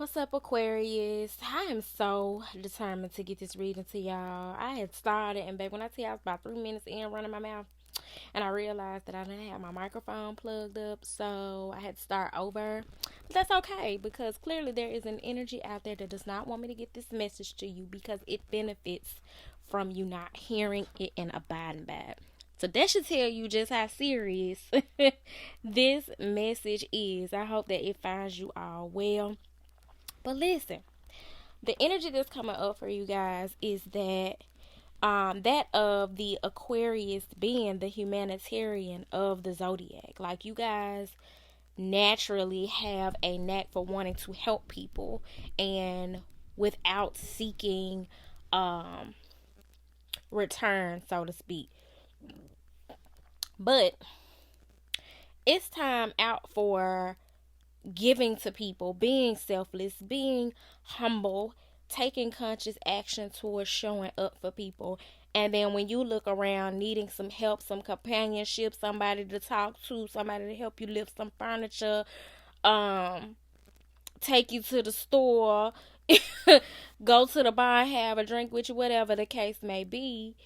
What's up, Aquarius? I am so determined to get this reading to y'all. I had started, and babe, when I tell you I was about 3 minutes in running my mouth, and I realized that I didn't have my microphone plugged up, so I had to start over. But that's okay because clearly there is an energy out there that does not want me to get this message to you because it benefits from you not hearing it and abiding by it. So that should tell you just how serious this message is. I hope that it finds you all well. But listen, the energy that's coming up for you guys is that of the Aquarius being the humanitarian of the zodiac. Like, you guys naturally have a knack for wanting to help people and without seeking um return, so to speak. But it's time out for giving to people, being selfless, being humble, taking conscious action towards showing up for people. And then when you look around needing some help, some companionship, somebody to talk to, somebody to help you lift some furniture, um, take you to the store, go to the bar, have a drink with you, whatever the case may be,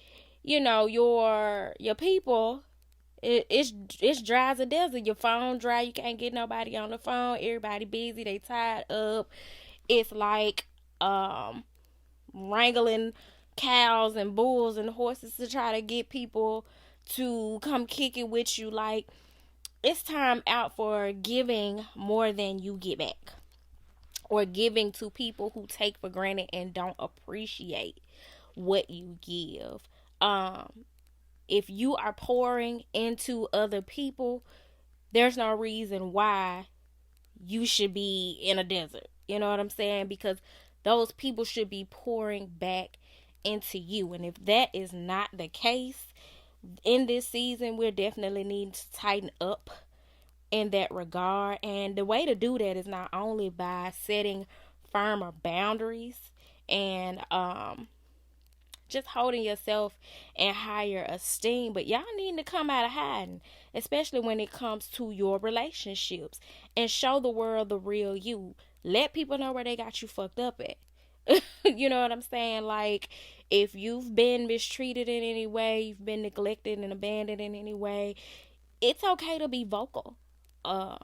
your people, it's dry as a desert. Your phone dry. You can't get nobody on the phone. Everybody busy. They tied up. It's like wrangling cows and bulls and horses to try to get people to come kick it with you. Like, it's time out for giving more than you get back, or giving to people who take for granted and don't appreciate what you give. Um, if you are pouring into other people, there's no reason why you should be in a desert. You know what I'm saying? Because those people should be pouring back into you. And if that is not the case in this season, we're definitely needing to tighten up in that regard. And the way to do that is not only by setting firmer boundaries and just holding yourself in higher esteem, but y'all need to come out of hiding, especially when it comes to your relationships, and show the world the real you. Let people know where they got you fucked up at. You know what I'm saying? Like, if you've been mistreated in any way, you've been neglected and abandoned in any way, it's okay to be vocal uh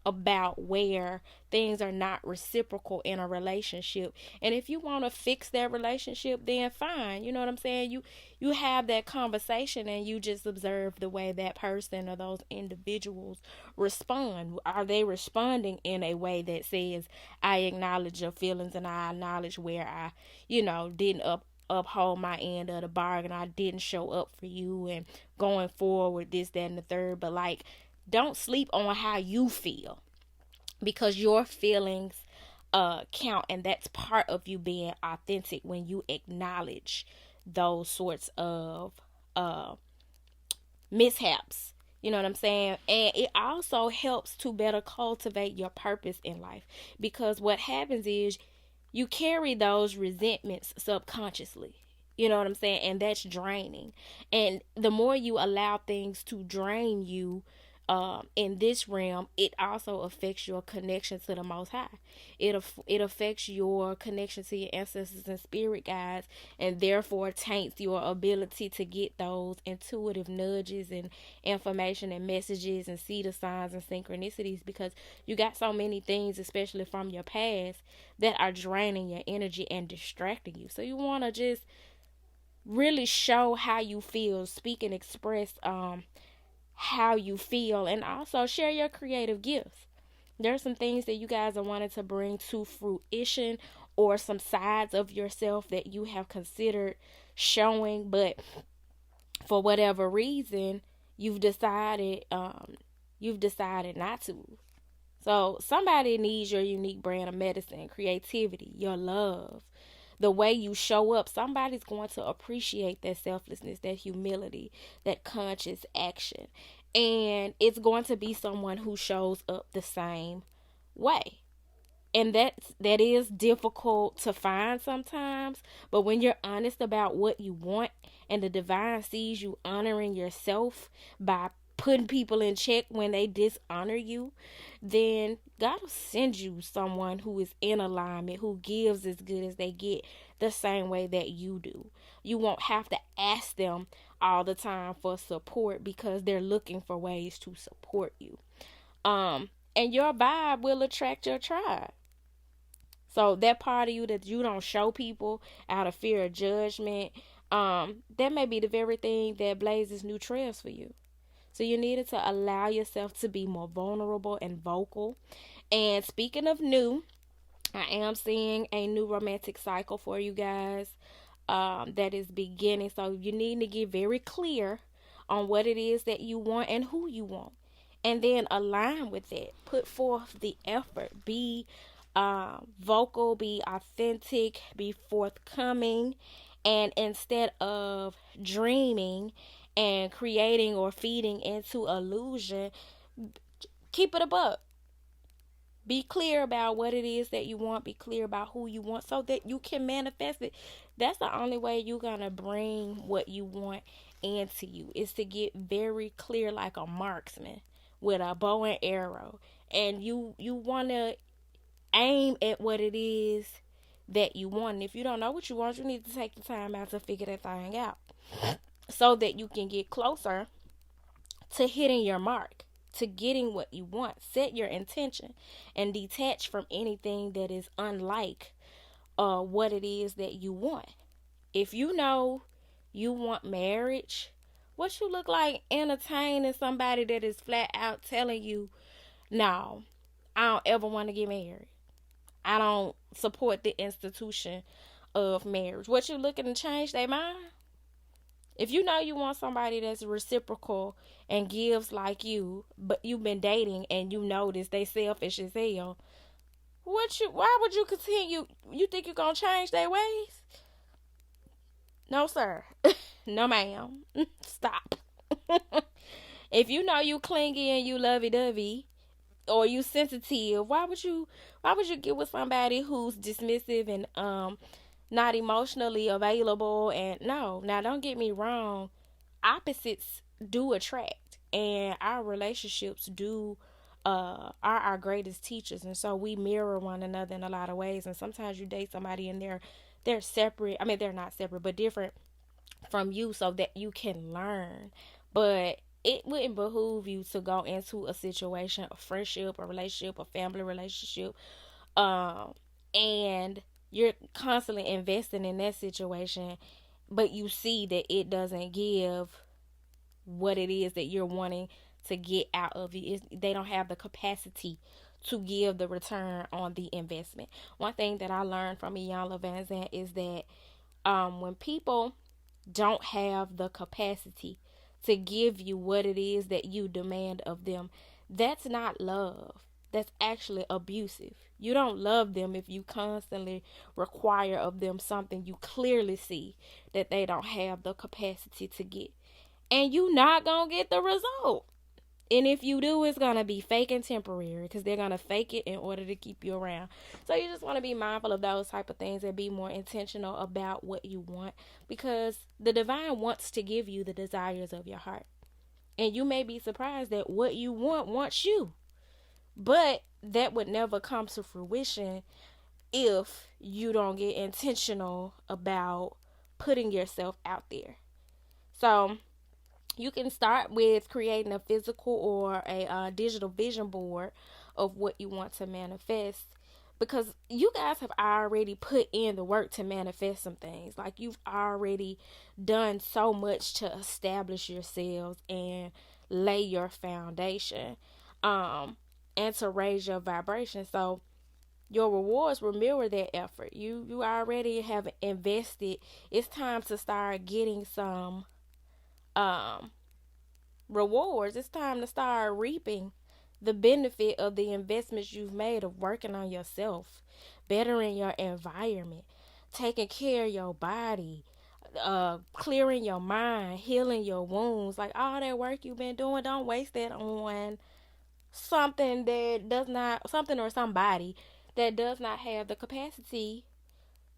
about where things are not reciprocal in a relationship. And if you want to fix that relationship, then fine. You know what I'm saying? You have that conversation and you just observe the way that person or those individuals respond. Are they responding in a way that says, I acknowledge your feelings and I acknowledge where I, didn't uphold my end of the bargain. I didn't show up for you, and going forward, this, that, and the third. But, like, don't sleep on how you feel, because your feelings count, and that's part of you being authentic when you acknowledge those sorts of uh mishaps. You know what I'm saying? And it also helps to better cultivate your purpose in life, because what happens is you carry those resentments subconsciously. You know what I'm saying? And that's draining. And the more you allow things to drain you, in this realm, it also affects your connection to the Most High. It affects your connection to your ancestors and spirit guides, and therefore taints your ability to get those intuitive nudges and information and messages and see the signs and synchronicities, because you got so many things, especially from your past, that are draining your energy and distracting you. So you want to just really show how you feel, speak and express how you feel, and also share your creative gifts. There's some things that you guys are wanting to bring to fruition, or some sides of yourself that you have considered showing, but for whatever reason you've decided not to. So somebody needs your unique brand of medicine, creativity, your love, the way you show up. Somebody's going to appreciate that selflessness, that humility, that conscious action. And it's going to be someone who shows up the same way. And that is difficult to find sometimes, but when you're honest about what you want, and the divine sees you honoring yourself by putting people in check when they dishonor you, then God will send you someone who is in alignment, who gives as good as they get, the same way that you do. You won't have to ask them all the time for support because they're looking for ways to support you. And your vibe will attract your tribe. So that part of you that you don't show people out of fear of judgment, that may be the very thing that blazes new trails for you. So you needed to allow yourself to be more vulnerable and vocal. And speaking of new, I am seeing a new romantic cycle for you guys, that is beginning. So you need to get very clear on what it is that you want and who you want. And then align with it. Put forth the effort. Be vocal, be authentic, be forthcoming. And instead of dreaming and creating or feeding into illusion, keep it a buck. Be clear about what it is that you want. Be clear about who you want so that you can manifest it. That's the only way you're going to bring what you want into you, is to get very clear like a marksman with a bow and arrow. And you want to aim at what it is that you want. And if you don't know what you want, you need to take the time out to figure that thing out so that you can get closer to hitting your mark, to getting what you want. Set your intention and detach from anything that is unlike what it is that you want. If you know you want marriage, what you look like entertaining somebody that is flat out telling you, no, I don't ever want to get married. I don't support the institution of marriage. What you looking to change their mind? If you know you want somebody that's reciprocal and gives like you, but you've been dating and you notice they selfish as hell, why would you continue? You think you're gonna change their ways? No, sir. No, ma'am. Stop. If you know you clingy and you lovey dovey, or you sensitive, why would you get with somebody who's dismissive and not emotionally available? And no, now don't get me wrong, opposites do attract, and our relationships do are our greatest teachers, and so we mirror one another in a lot of ways. And sometimes you date somebody and they're separate. I mean, they're not separate, but different from you, so that you can learn. But it wouldn't behoove you to go into a situation, a friendship, a relationship, a family relationship, um, and you're constantly investing in that situation, but you see that it doesn't give what it is that you're wanting to get out of it. They don't have the capacity to give the return on the investment. One thing that I learned from Ian Van Zandt is that when people don't have the capacity to give you what it is that you demand of them, that's not love. That's actually abusive. You don't love them if you constantly require of them something you clearly see that they don't have the capacity to get. And you not going to get the result. And if you do, it's going to be fake and temporary, because they're going to fake it in order to keep you around. So you just want to be mindful of those type of things and be more intentional about what you want, because the divine wants to give you the desires of your heart. And you may be surprised that what you want wants you. But that would never come to fruition if you don't get intentional about putting yourself out there. So you can start with creating a physical or a digital vision board of what you want to manifest, because you guys have already put in the work to manifest some things. Like, you've already done so much to establish yourselves and lay your foundation, and to raise your vibration. So your rewards will mirror that effort. You already have invested. It's time to start getting some um rewards. It's time to start reaping the benefit of the investments you've made of working on yourself, bettering your environment, taking care of your body, clearing your mind, healing your wounds. Like, all that work you've been doing, don't waste that on something or somebody that does not have the capacity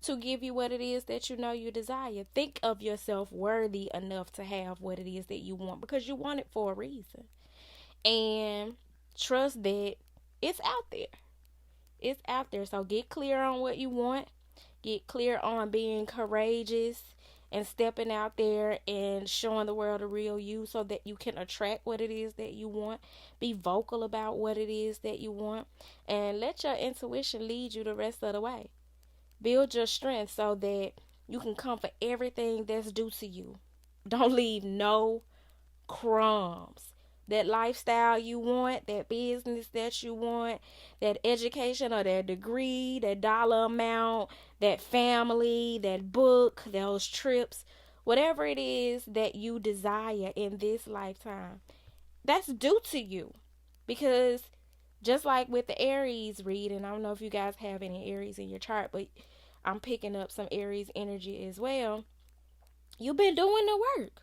to give you what it is that you know you desire. Think of yourself worthy enough to have what it is that you want, because you want it for a reason. And trust that it's out there. It's out there. So get clear on what you want. Get clear on being courageous and stepping out there and showing the world the real you so that you can attract what it is that you want. Be vocal about what it is that you want, and let your intuition lead you the rest of the way. Build your strength so that you can come for everything that's due to you. Don't leave no crumbs. That lifestyle you want, that business that you want, that education or that degree, that dollar amount, that family, that book, those trips, whatever it is that you desire in this lifetime, that's due to you. Because just like with the Aries reading, I don't know if you guys have any Aries in your chart, but I'm picking up some Aries energy as well. You've been doing the work.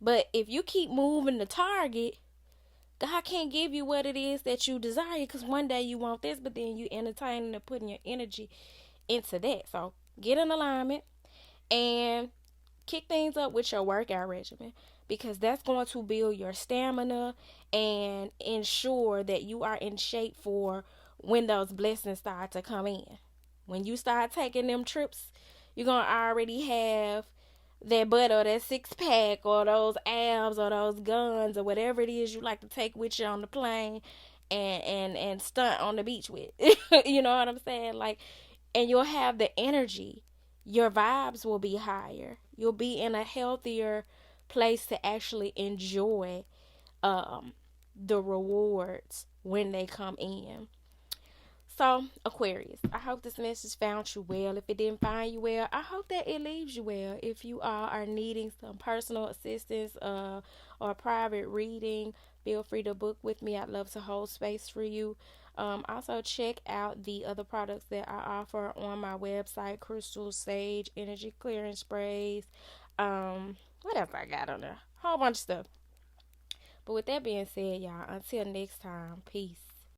But if you keep moving the target, God can't give you what it is that you desire, because one day you want this, but then you entertaining and putting your energy into that. So get in alignment and kick things up with your workout regimen, because that's going to build your stamina and ensure that you are in shape for when those blessings start to come in. When you start taking them trips, you're going to already have that butt or that six pack or those abs or those guns or whatever it is you like to take with you on the plane and stunt on the beach with. You know what I'm saying? Like, and you'll have the energy. Your vibes will be higher. You'll be in a healthier place to actually enjoy the rewards when they come in. So, Aquarius, I hope this message found you well. If it didn't find you well, I hope that it leaves you well. If you are needing some personal assistance or private reading, feel free to book with me. I'd love to hold space for you. Also, check out the other products that I offer on my website: crystal, sage, energy clearing sprays. What else I got on there? Whole bunch of stuff. But with that being said, y'all, until next time, peace.